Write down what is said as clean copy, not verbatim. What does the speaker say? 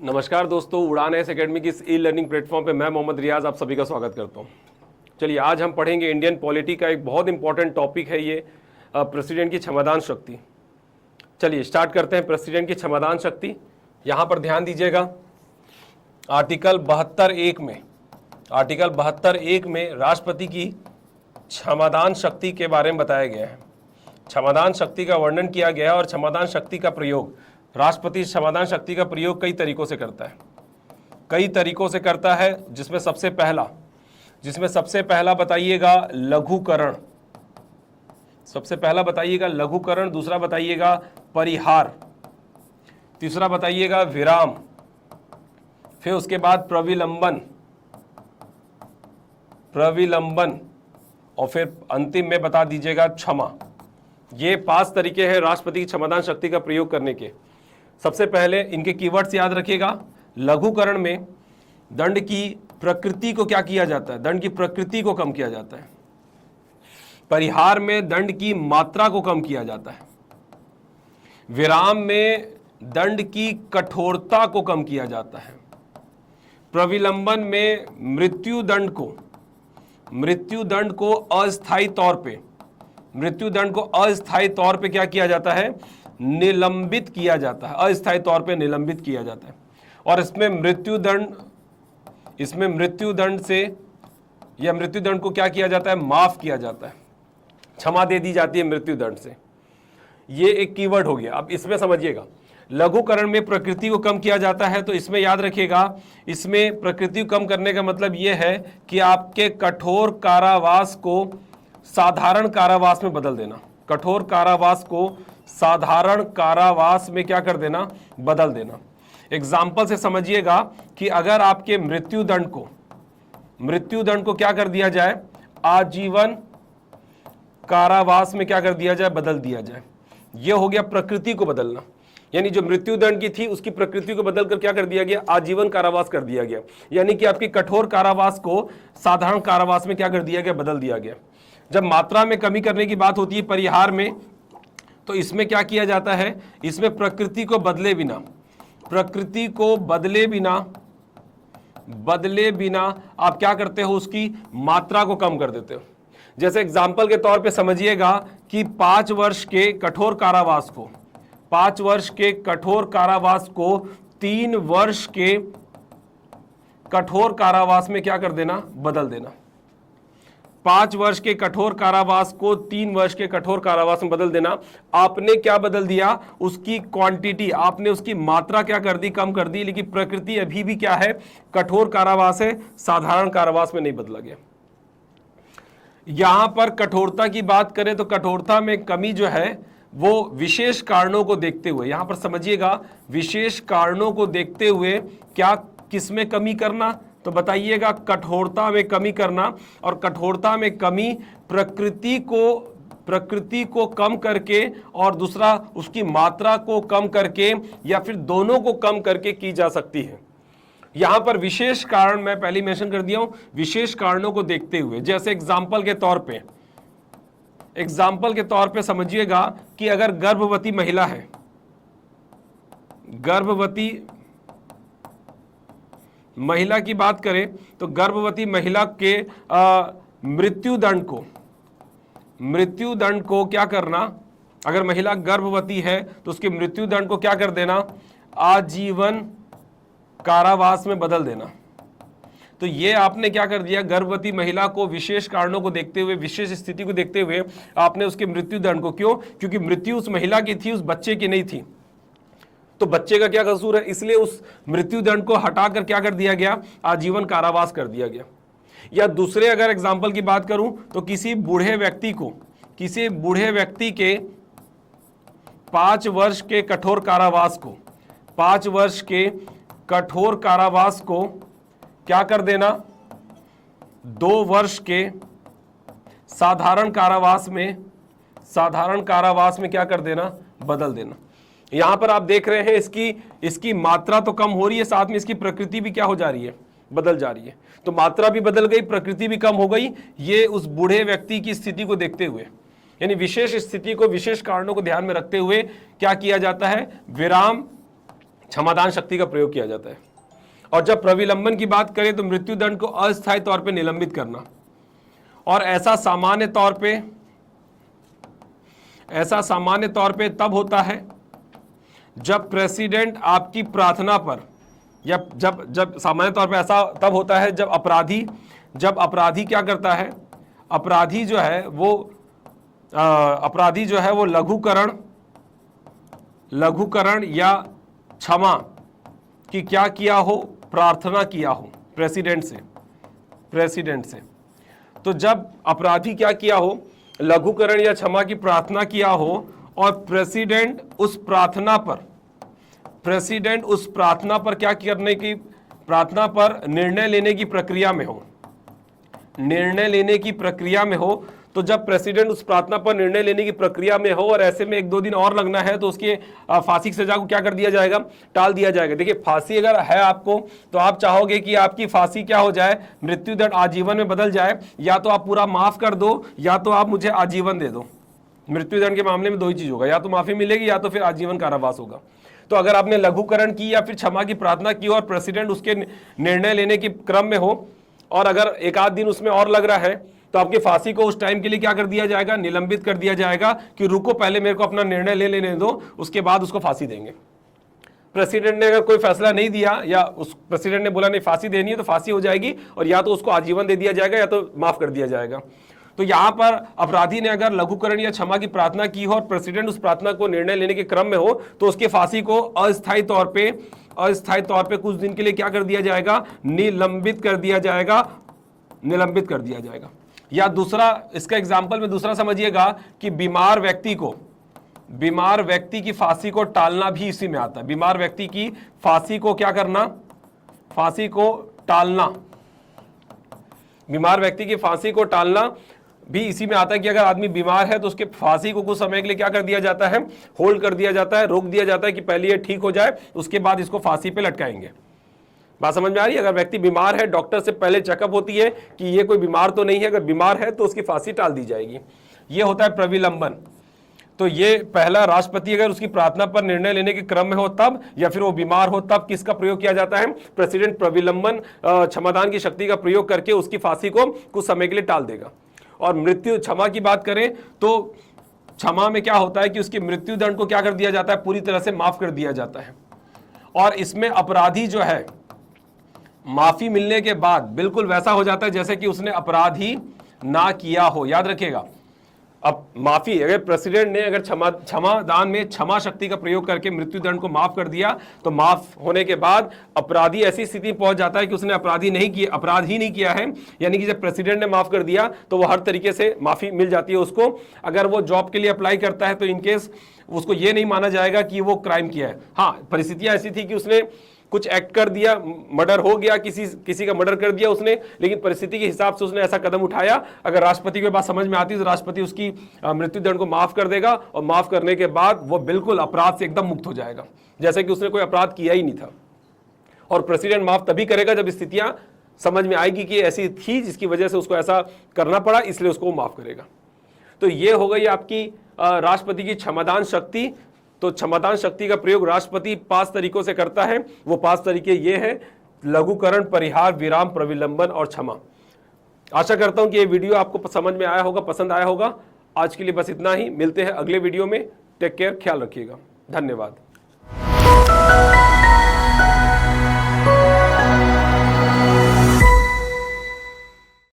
नमस्कार दोस्तों, उड़ान एस एकेडमी की इस ई लर्निंग प्लेटफॉर्म पे मैं मोहम्मद रियाज आप सभी का स्वागत करता हूँ। चलिए, आज हम पढ़ेंगे इंडियन पॉलिटी का एक बहुत इंपॉर्टेंट टॉपिक है ये प्रेसिडेंट की क्षमतान शक्ति। चलिए स्टार्ट करते हैं। प्रेसिडेंट की क्षमतान शक्ति, यहाँ पर ध्यान दीजिएगा। आर्टिकल 72(1) में राष्ट्रपति की क्षमतान शक्ति के बारे में बताया गया है। क्षमतान शक्ति का वर्णन किया गया है और क्षमतान शक्ति का प्रयोग, राष्ट्रपति क्षमतान शक्ति का प्रयोग कई तरीकों से करता है, जिसमें सबसे पहला बताइएगा लघुकरण। दूसरा बताइएगा परिहार, तीसरा बताइएगा विराम, फिर उसके बाद प्रविलंबन और फिर अंतिम में बता दीजिएगा क्षमा। ये 5 तरीके हैं राष्ट्रपति की क्षमतान शक्ति का प्रयोग करने के। सबसे पहले इनके कीवर्ड्स याद रखिएगा। लघुकरण में दंड की प्रकृति को क्या किया जाता है? दंड की प्रकृति को कम किया जाता है। परिहार में दंड की मात्रा को कम किया जाता है। विराम में दंड की कठोरता को कम किया जाता है। प्रविलंबन में मृत्यु दंड को अस्थायी तौर पे क्या किया जाता है? निलंबित किया जाता है। अस्थायी तौर पे निलंबित किया जाता है। और इसमें मृत्यु दंड को क्या किया जाता है? माफ किया जाता है, क्षमा दे दी जाती है मृत्यु दंड से। ये एक कीवर्ड हो गया। अब इसमें समझिएगा, लघुकरण में प्रकृति को कम किया जाता है, तो इसमें याद रखिएगा, इसमें प्रकृति को कम करने का मतलब यह है कि आपके कठोर कारावास को साधारण कारावास में बदल देना। कठोर कारावास को साधारण कारावास में क्या कर देना? बदल देना। एग्जाम्पल से समझिएगा कि अगर आपके मृत्यु दंड को क्या कर दिया जाए? आजीवन कारावास में क्या कर दिया जाए? बदल दिया जाए। यह हो गया प्रकृति को बदलना। यानी जो मृत्यु दंड की थी उसकी प्रकृति को बदलकर क्या कर दिया गया? आजीवन कारावास कर दिया गया। यानी कि आपकी कठोर कारावास को साधारण कारावास में क्या कर दिया गया? बदल दिया गया। जब मात्रा में कमी करने की बात होती है परिहार में, तो इसमें क्या किया जाता है? इसमें प्रकृति को बदले बिना आप क्या करते हो? उसकी मात्रा को कम कर देते हो। जैसे एग्जाम्पल के तौर पे समझिएगा कि 5 वर्ष के कठोर कारावास को 3 वर्ष के कठोर कारावास में क्या कर देना? बदल देना। 5 वर्ष के कठोर कारावास को 3 वर्ष के कठोर कारावास में बदल देना। आपने क्या बदल दिया? उसकी क्वांटिटी, आपने उसकी मात्रा क्या कर दी? कम कर दी। लेकिन प्रकृति अभी भी क्या है? कठोर कारावास है, साधारण कारावास में नहीं बदला गया। यहां पर कठोरता की बात करें तो कठोरता में कमी जो है वो विशेष कारणों को देखते हुए, यहां पर समझिएगा, विशेष कारणों को देखते हुए क्या किसमें कमी करना? तो बताइएगा, कठोरता में कमी करना। और कठोरता में कमी प्रकृति को कम करके और दूसरा उसकी मात्रा को कम करके या फिर दोनों को कम करके की जा सकती है। यहां पर विशेष कारण मैं पहले मेंशन कर दिया हूं, विशेष कारणों को देखते हुए। जैसे एग्जाम्पल के तौर पे समझिएगा कि अगर गर्भवती महिला है, गर्भवती महिला की बात करें तो गर्भवती महिला के मृत्यु दंड को क्या करना? अगर महिला गर्भवती है तो उसके मृत्यु दंड को क्या कर देना? आजीवन कारावास में बदल देना। तो ये आपने क्या कर दिया? गर्भवती महिला को विशेष कारणों को देखते हुए, विशेष स्थिति को देखते हुए आपने उसके मृत्यु दंड को, क्यों? क्योंकि मृत्यु उस महिला की थी, उस बच्चे की नहीं थी। तो बच्चे का क्या कसूर है? इसलिए उस मृत्यु दंड को हटाकर क्या कर दिया गया? आजीवन कारावास कर दिया गया। या दूसरे अगर एग्जाम्पल की बात करूं तो किसी बूढ़े व्यक्ति के 5 वर्ष के कठोर कारावास को क्या कर देना? 2 वर्ष के साधारण कारावास में क्या कर देना? बदल देना। यहां पर आप देख रहे हैं इसकी मात्रा तो कम हो रही है, साथ में इसकी प्रकृति भी क्या हो जा रही है? बदल जा रही है। तो मात्रा भी बदल गई, प्रकृति भी कम हो गई। ये उस बूढ़े व्यक्ति की स्थिति को देखते हुए, यानी विशेष स्थिति को, विशेष कारणों को ध्यान में रखते हुए क्या किया जाता है? विराम क्षमादान शक्ति का प्रयोग किया जाता है। और जब प्रविलंबन की बात करें तो मृत्युदंड को अस्थायी तौर पे निलंबित करना, और ऐसा सामान्य तौर पे तब होता है जब प्रेसिडेंट आपकी प्रार्थना पर, या जब सामान्य तौर पे ऐसा तब होता है जब अपराधी क्या करता है, अपराधी जो है वो लघुकरण या क्षमा की क्या किया हो, प्रार्थना किया हो प्रेसिडेंट से। तो जब अपराधी क्या किया हो, लघुकरण या क्षमा की प्रार्थना किया हो, और प्रेसिडेंट उस प्रार्थना पर क्या करने की, प्रार्थना पर निर्णय लेने की प्रक्रिया में हो, तो जब प्रेसिडेंट उस प्रार्थना पर निर्णय लेने की प्रक्रिया में हो और ऐसे में 1-2 दिन और लगना है, तो उसके फांसी की सजा को क्या कर दिया जाएगा, टाल दिया जाएगा। देखिए, फांसी अगर है आपको तो आप चाहोगे कि आपकी फांसी क्या हो जाए, मृत्युदंड आजीवन में बदल जाए, या तो आप पूरा माफ कर दो या तो आप मुझे आजीवन दे दो। मृत्युदंड के मामले में दो ही चीज होगा, या तो माफी मिलेगी या तो फिर आजीवन कारावास होगा। तो अगर आपने लघुकरण की या फिर क्षमा की प्रार्थना की और प्रेसिडेंट उसके निर्णय लेने के क्रम में हो, और अगर 1-8 दिन उसमें और लग रहा है, तो आपकी फांसी को उस टाइम के लिए क्या कर दिया जाएगा, निलंबित कर दिया जाएगा कि रुको, पहले मेरे को अपना निर्णय ले लेने दो, उसके बाद उसको फांसी देंगे। प्रेसिडेंट ने अगर कोई फैसला नहीं दिया, या उस प्रेसिडेंट ने बोला नहीं फांसी देनी है, तो फांसी हो जाएगी, और या तो उसको आजीवन दे दिया जाएगा या तो माफ कर दिया जाएगा। तो यहां पर अपराधी ने अगर लघुकरण या क्षमा की प्रार्थना की हो और प्रेसिडेंट उस प्रार्थना को निर्णय लेने के क्रम में हो, तो उसके फांसी को अस्थायी तौर पे कुछ दिन के लिए क्या कर दिया जाएगा, निलंबित कर दिया जाएगा। या दूसरा, इसका एग्जाम्पल में दूसरा समझिएगा कि बीमार व्यक्ति की फांसी को टालना भी इसी में आता है। बीमार व्यक्ति की फांसी को क्या करना, फांसी को टालना, बीमार व्यक्ति की फांसी को टालना भी इसी में आता है कि अगर आदमी बीमार है तो उसके फांसी को कुछ समय के लिए क्या कर दिया जाता है, होल्ड कर दिया जाता है, रोक दिया जाता है कि पहले ये ठीक हो जाए, उसके बाद इसको फांसी पे लटकाएंगे। बात समझ में आ रही है? अगर व्यक्ति बीमार है, डॉक्टर से पहले चेकअप होती है कि ये कोई बीमार तो नहीं है, अगर बीमार है तो उसकी फांसी टाल दी जाएगी। ये होता है प्रविलंबन। तो ये पहला, राष्ट्रपति अगर उसकी प्रार्थना पर निर्णय लेने के क्रम में हो तब, या फिर वो बीमार हो तब किसका प्रयोग किया जाता है, प्रेसिडेंट प्रविलंबन क्षमादान की शक्ति का प्रयोग करके उसकी फांसी को कुछ समय के लिए टाल देगा। और मृत्यु क्षमा की बात करें तो क्षमा में क्या होता है कि उसकी मृत्यु दंड को क्या कर दिया जाता है, पूरी तरह से माफ कर दिया जाता है। और इसमें अपराधी जो है माफी मिलने के बाद बिल्कुल वैसा हो जाता है जैसे कि उसने अपराध ही ना किया हो। याद रखिएगा, अब माफी, अगर प्रेसिडेंट ने अगर क्षमादान में क्षमा शक्ति का प्रयोग करके मृत्युदंड को माफ कर दिया, तो माफ होने के बाद अपराधी ऐसी स्थिति पहुंच जाता है कि उसने अपराध ही नहीं किया है, यानी कि जब प्रेसिडेंट ने माफ कर दिया तो वो हर तरीके से माफी मिल जाती है उसको। अगर वो जॉब के लिए अप्लाई करता है तो इनकेस उसको ये नहीं माना जाएगा कि वो क्राइम किया है। हाँ, परिस्थितियां ऐसी थी कि उसने कुछ एक्ट कर दिया, मर्डर हो गया, किसी का मर्डर कर दिया उसने, लेकिन परिस्थिति के हिसाब से उसने ऐसा कदम उठाया। अगर राष्ट्रपति को बात समझ में आती तो राष्ट्रपति उसकी मृत्युदंड को माफ कर देगा, और माफ करने के बाद वो बिल्कुल अपराध से एकदम मुक्त हो जाएगा, जैसे कि उसने कोई अपराध किया ही नहीं था। और प्रेसिडेंट माफ तभी करेगा जब स्थितियां समझ में आएगी कि ऐसी थी जिसकी वजह से उसको ऐसा करना पड़ा, इसलिए उसको माफ करेगा। तो ये हो गई आपकी राष्ट्रपति की क्षमादान शक्ति। तो क्षमादान शक्ति का प्रयोग राष्ट्रपति 5 तरीकों से करता है। वो 5 तरीके ये हैं: लघुकरण, परिहार, विराम, प्रविलंबन और क्षमा। आशा करता हूं कि ये वीडियो आपको समझ में आया होगा, पसंद आया होगा। आज के लिए बस इतना ही, मिलते हैं अगले वीडियो में। टेक केयर, ख्याल रखिएगा, धन्यवाद।